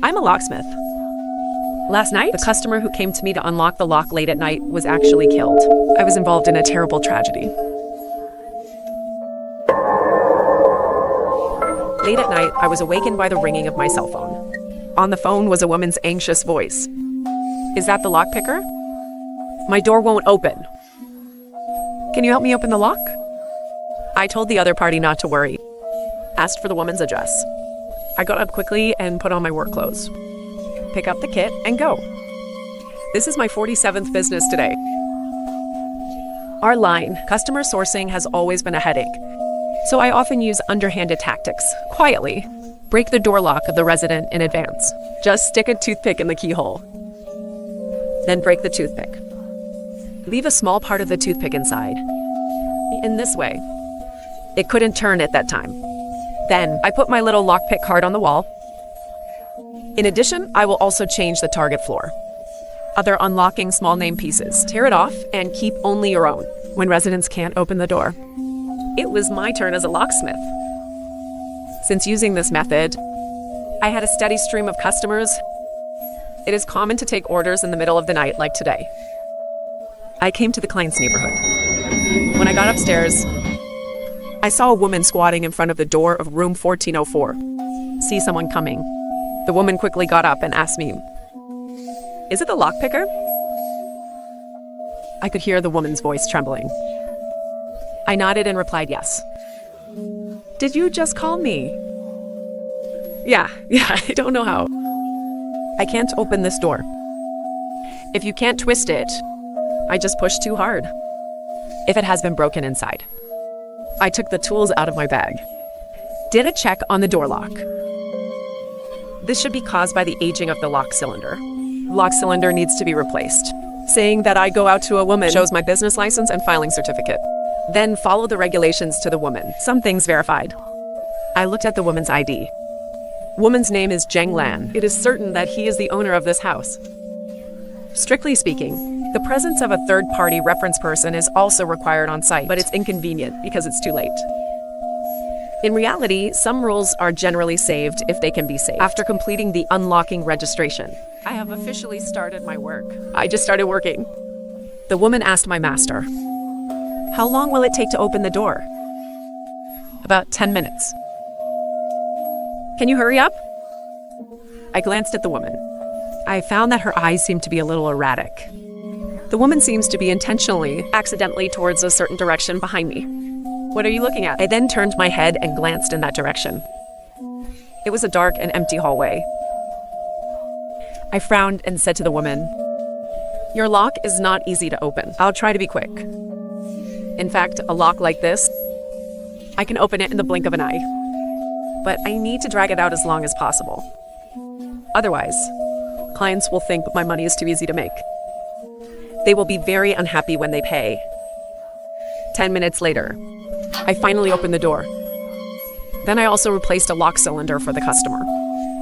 I'm a locksmith. Last night, the customer who came to me to unlock the lock late at night was actually killed. I was involved in a terrible tragedy. Late at night, I was awakened by the ringing of my cell phone. On the phone was a woman's anxious voice. Is that the lockpicker? My door won't open. Can you help me open the lock? I told the other party not to worry. Asked for the woman's address. I got up quickly and put on my work clothes. Pick up the kit and go. This is my 47th business today. Our line, customer sourcing, has always been a headache. So I often use underhanded tactics, quietly. Break the door lock of the resident in advance. Just stick a toothpick in the keyhole. Then break the toothpick. Leave a small part of the toothpick inside. In this way. It couldn't turn at that time. Then I put my little lockpick card on the wall. In addition, I will also change the target floor. Other unlocking small name pieces. Tear it off and keep only your own when residents can't open the door. It was my turn as a locksmith. Since using this method, I had a steady stream of customers. It is common to take orders in the middle of the night like today. I came to the client's neighborhood. When I got upstairs, I saw a woman squatting in front of the door of room 1404. See someone coming. The woman quickly got up and asked me, "Is it the lockpicker?" I could hear the woman's voice trembling. I nodded and replied yes. Did you just call me? Yeah, I don't know how. I can't open this door. If you can't twist it, I just pushed too hard. If it has been broken inside. I took the tools out of my bag. Did a check on the door lock. This should be caused by the aging of the lock cylinder. Lock cylinder needs to be replaced. Saying that I go out to a woman shows my business license and filing certificate. Then follow the regulations to the woman. Some things verified. I looked at the woman's ID. Woman's name is Zheng Lan. It is certain that he is the owner of this house. Strictly speaking, the presence of a third-party reference person is also required on site, but it's inconvenient because it's too late. In reality, some rules are generally saved if they can be saved. After completing the unlocking registration, I have officially started my work. I just started working. The woman asked my master, "How long will it take to open the door?" "About 10 minutes. Can you hurry up?" I glanced at the woman. I found that her eyes seemed to be a little erratic. The woman seems to be intentionally, accidentally towards a certain direction behind me. "What are you looking at?" I then turned my head and glanced in that direction. It was a dark and empty hallway. I frowned and said to the woman, "Your lock is not easy to open. I'll try to be quick. In fact, a lock like this, I can open it in the blink of an eye. But I need to drag it out as long as possible. Otherwise, clients will think my money is too easy to make. They will be very unhappy when they pay." 10 minutes later, I finally opened the door. Then I also replaced a lock cylinder for the customer.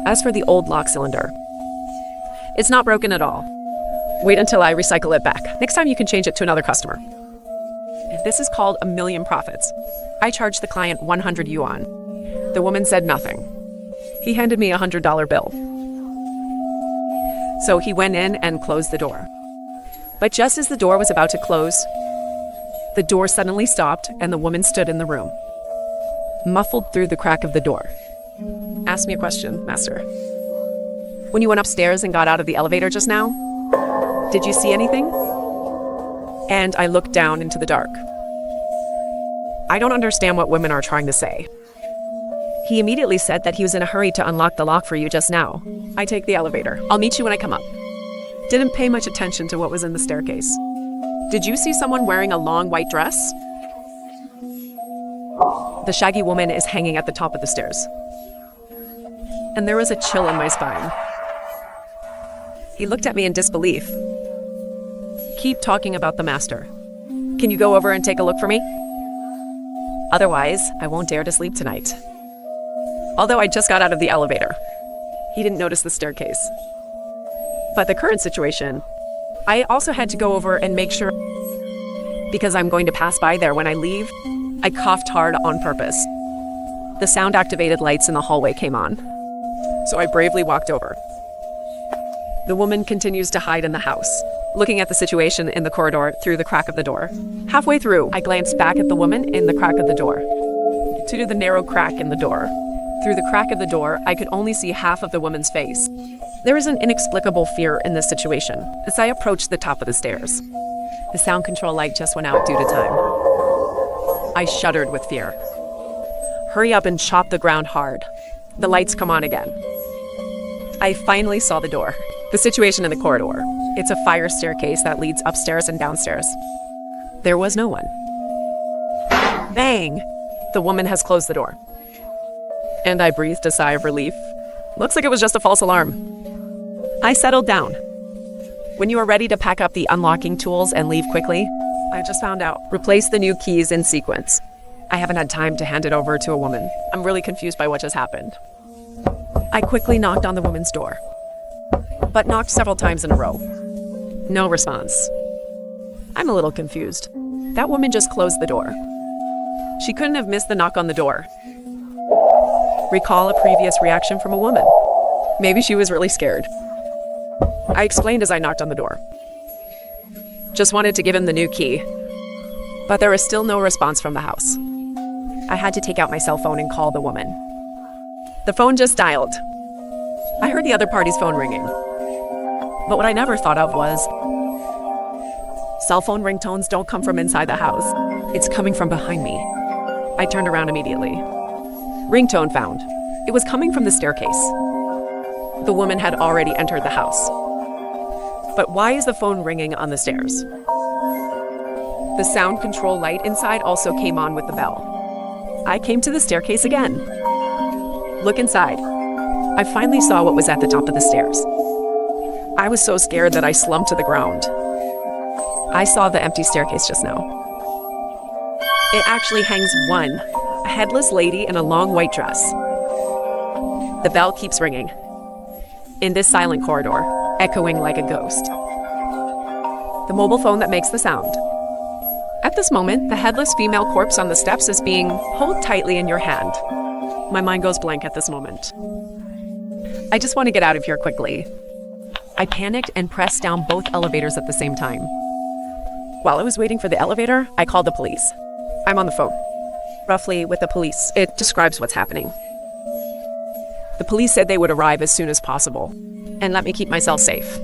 As for the old lock cylinder, it's not broken at all. Wait until I recycle it back. Next time you can change it to another customer. This is called a million profits. I charged the client 100 yuan. The woman said nothing. He handed me a $100 bill. So he went in and closed the door. But just as the door was about to close, the door suddenly stopped and the woman stood in the room, muffled through the crack of the door. "Ask me a question, master. When you went upstairs and got out of the elevator just now, did you see anything?" And I looked down into the dark. I don't understand what women are trying to say. He immediately said that he was in a hurry to unlock the lock for you just now. I take the elevator. I'll meet you when I come up. Didn't pay much attention to what was in the staircase. Did you see someone wearing a long white dress? The shaggy woman is hanging at the top of the stairs. And there was a chill in my spine. He looked at me in disbelief. Keep talking about the master. Can you go over and take a look for me? Otherwise, I won't dare to sleep tonight. Although I just got out of the elevator. He didn't notice the staircase. But the current situation, I also had to go over and make sure, because I'm going to pass by there when I leave, I coughed hard on purpose. The sound-activated lights in the hallway came on. So I bravely walked over. The woman continues to hide in the house, looking at the situation in the corridor through the crack of the door. Halfway through, I glanced back at the woman in the crack of the door, to the narrow crack in the door. Through the crack of the door, I could only see half of the woman's face. There is an inexplicable fear in this situation as I approached the top of the stairs. The sound control light just went out due to time. I shuddered with fear. Hurry up and chop the ground hard. The lights come on again. I finally saw the door. The situation in the corridor. It's a fire staircase that leads upstairs and downstairs. There was no one. Bang! The woman has closed the door. And I breathed a sigh of relief. Looks like it was just a false alarm. I settled down. When you are ready to pack up the unlocking tools and leave quickly, I just found out. Replace the new keys in sequence. I haven't had time to hand it over to a woman. I'm really confused by what just happened. I quickly knocked on the woman's door, but knocked several times in a row. No response. I'm a little confused. That woman just closed the door. She couldn't have missed the knock on the door. Recall a previous reaction from a woman. Maybe she was really scared. I explained as I knocked on the door. Just wanted to give him the new key. But there was still no response from the house. I had to take out my cell phone and call the woman. The phone just dialed. I heard the other party's phone ringing. But what I never thought of was, cell phone ringtones don't come from inside the house. It's coming from behind me. I turned around immediately. Ringtone found. It was coming from the staircase. The woman had already entered the house. But why is the phone ringing on the stairs? The sound control light inside also came on with the bell. I came to the staircase again. Look inside. I finally saw what was at the top of the stairs. I was so scared that I slumped to the ground. I saw the empty staircase just now. It actually hangs one, a headless lady in a long white dress. The bell keeps ringing. In this silent corridor, echoing like a ghost. The mobile phone that makes the sound. At this moment, the headless female corpse on the steps is being held tightly in your hand. My mind goes blank at this moment. I just want to get out of here quickly. I panicked and pressed down both elevators at the same time. While I was waiting for the elevator, I called the police. I'm on the phone. Roughly with the police, it describes what's happening. The police said they would arrive as soon as possible and let me keep myself safe.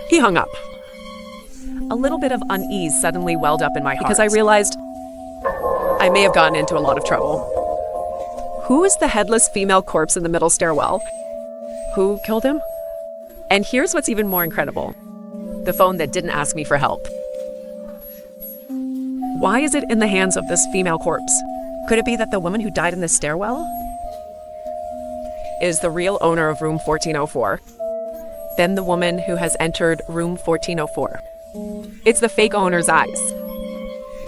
He hung up. A little bit of unease suddenly welled up in my heart because I realized I may have gotten into a lot of trouble. Who is the headless female corpse in the middle stairwell? Who killed him? And here's what's even more incredible. The phone that didn't ask me for help. Why is it in the hands of this female corpse? Could it be that the woman who died in the stairwell is the real owner of room 1404? Then the woman who has entered room 1404. It's the fake owner's eyes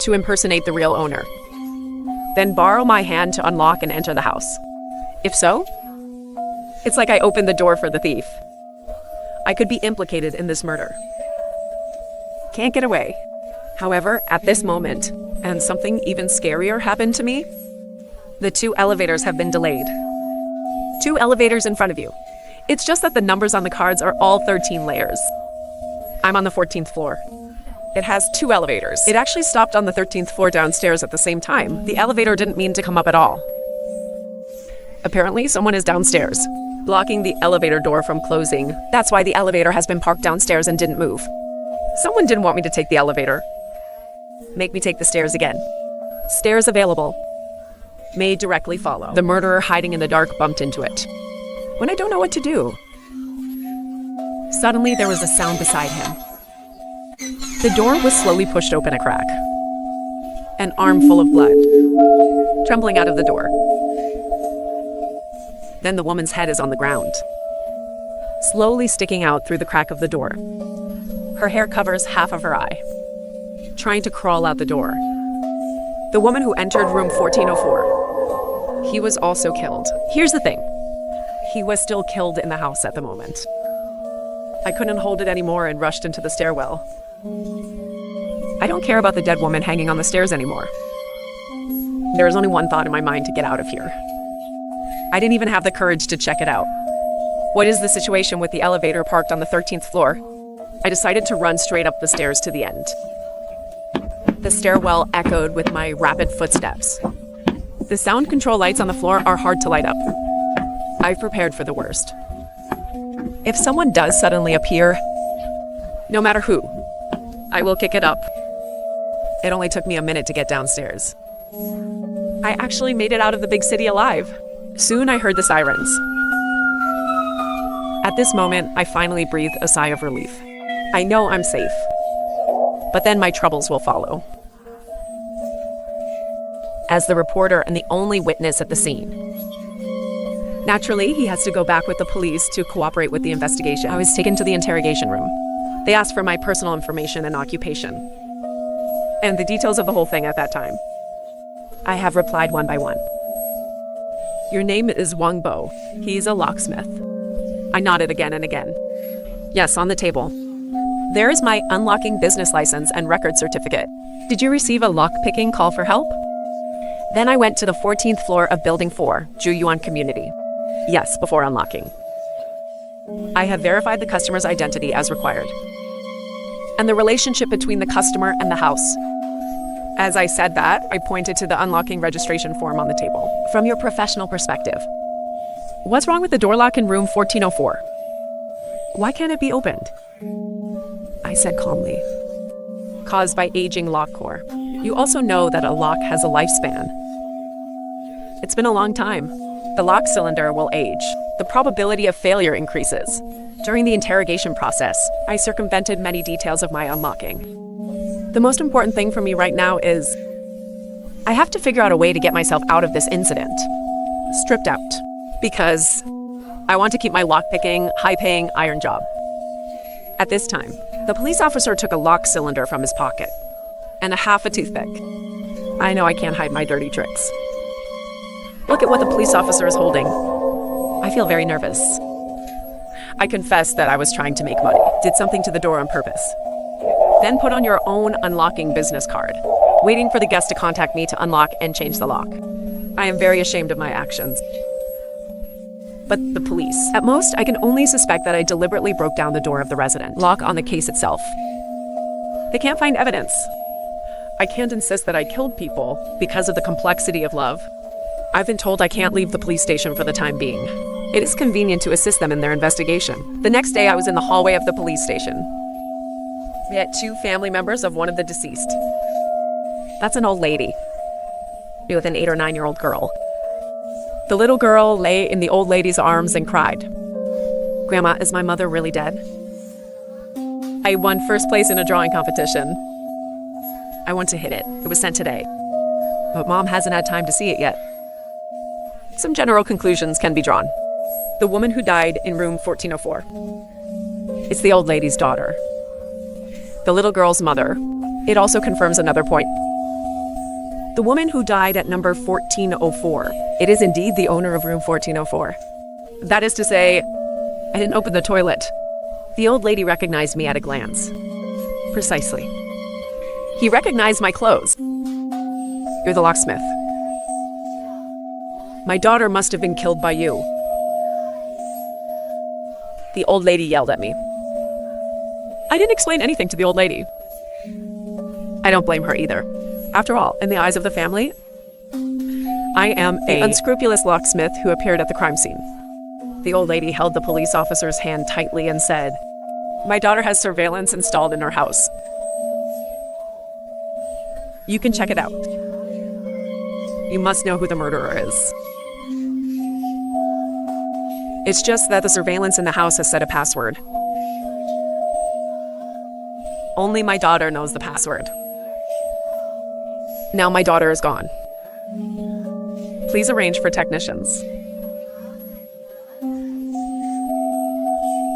to impersonate the real owner. Then borrow my hand to unlock and enter the house. If so, it's like I opened the door for the thief. I could be implicated in this murder. Can't get away. However, at this moment, and something even scarier happened to me, the 2 elevators have been delayed. 2 elevators in front of you. It's just that the numbers on the cards are all 13 layers. I'm on the 14th floor. It has 2 elevators. It actually stopped on the 13th floor downstairs at the same time. The elevator didn't mean to come up at all. Apparently, someone is downstairs, blocking the elevator door from closing. That's why the elevator has been parked downstairs and didn't move. Someone didn't want me to take the elevator. Make me take the stairs again. Stairs available. May directly follow. The murderer hiding in the dark bumped into it. When I don't know what to do. Suddenly, there was a sound beside him. The door was slowly pushed open a crack. An arm full of blood, trembling out of the door. Then the woman's head is on the ground, slowly sticking out through the crack of the door. Her hair covers half of her eye, trying to crawl out the door. The woman who entered room 1404. He was also killed. Here's the thing. He was still killed in the house at the moment. I couldn't hold it anymore and rushed into the stairwell. I don't care about the dead woman hanging on the stairs anymore. There is only one thought in my mind to get out of here. I didn't even have the courage to check it out. What is the situation with the elevator parked on the 13th floor? I decided to run straight up the stairs to the end. The stairwell echoed with my rapid footsteps. The sound control lights on the floor are hard to light up. I've prepared for the worst. If someone does suddenly appear, no matter who, I will kick it up. It only took me a minute to get downstairs. I actually made it out of the big city alive. Soon I heard the sirens. At this moment, I finally breathed a sigh of relief. I know I'm safe. But then my troubles will follow. As the reporter and the only witness at the scene, naturally, he has to go back with the police to cooperate with the investigation. I was taken to the interrogation room. They asked for my personal information and occupation, and the details of the whole thing at that time. I have replied one by one. Your name is Wang Bo. He's a locksmith. I nodded again and again. Yes, on the table. There is my unlocking business license and record certificate. Did you receive a lock-picking call for help? Then I went to the 14th floor of Building 4, Juyuan Community. Yes, before unlocking. I have verified the customer's identity as required, and the relationship between the customer and the house. As I said that, I pointed to the unlocking registration form on the table. From your professional perspective, what's wrong with the door lock in room 1404? Why can't it be opened? I said calmly. Caused by aging lock core. You also know that a lock has a lifespan. It's been a long time. The lock cylinder will age. The probability of failure increases. During the interrogation process, I circumvented many details of my unlocking. The most important thing for me right now is I have to figure out a way to get myself out of this incident. Stripped out. Because I want to keep my lockpicking, high-paying iron job. At this time, the police officer took a lock cylinder from his pocket and a half a toothpick. I know I can't hide my dirty tricks. Look at what the police officer is holding. I feel very nervous. I confess that I was trying to make money, did something to the door on purpose. Then put on your own unlocking business card, waiting for the guest to contact me to unlock and change the lock. I am very ashamed of my actions. But the police, at most, I can only suspect that I deliberately broke down the door of the resident. Lock on the case itself. They can't find evidence. I can't insist that I killed people because of the complexity of love. I've been told I can't leave the police station for the time being. It is convenient to assist them in their investigation. The next day, I was in the hallway of the police station. We had 2 family members of one of the deceased. That's an old lady with an 8 or 9-year-old girl. The little girl lay in the old lady's arms and cried. Grandma, is my mother really dead? I won first place in a drawing competition. I want to hit it. It was sent today. But Mom hasn't had time to see it yet. Some general conclusions can be drawn. The woman who died in room 1404. It's the old lady's daughter. The little girl's mother. It also confirms another point. The woman who died at number 1404. It is indeed the owner of room 1404. That is to say, I didn't open the toilet. The old lady recognized me at a glance. Precisely. He recognized my clothes. You're the locksmith. My daughter must have been killed by you. The old lady yelled at me. I didn't explain anything to the old lady. I don't blame her either. After all, in the eyes of the family, I am an unscrupulous locksmith who appeared at the crime scene. The old lady held the police officer's hand tightly and said, "My daughter has surveillance installed in her house. You can check it out. You must know who the murderer is. It's just that the surveillance in the house has set a password. Only my daughter knows the password. Now my daughter is gone. Please arrange for technicians.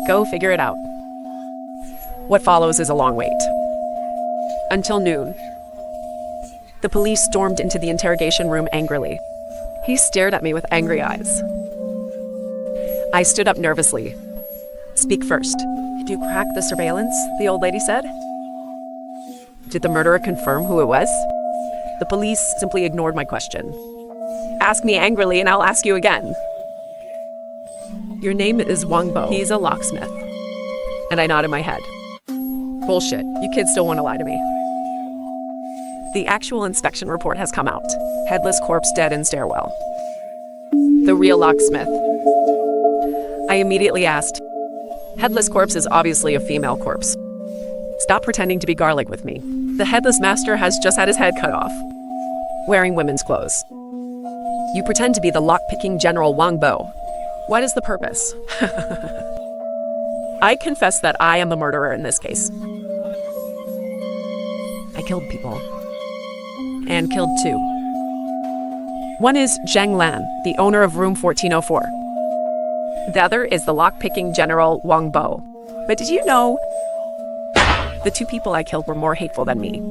Go figure it out." What follows is a long wait. Until noon. The police stormed into the interrogation room angrily. He stared at me with angry eyes. I stood up nervously. "Speak first. Did you crack the surveillance?" the old lady said. Did the murderer confirm who it was? The police simply ignored my question. Ask me angrily and I'll ask you again. Your name is Wang Bo. He's a locksmith. And I nodded my head. Bullshit. You kids still want to lie to me. The actual inspection report has come out. Headless corpse dead in stairwell. The real locksmith. I immediately asked, headless corpse is obviously a female corpse. Stop pretending to be garlic with me. The headless master has just had his head cut off, wearing women's clothes. You pretend to be the lock-picking General Wang Bo. What is the purpose? I confess that I am the murderer in this case. I killed people. And killed two. One is Zheng Lan, the owner of room 1404. The other is the lock-picking General Wang Bo. But did you know the two people I killed were more hateful than me?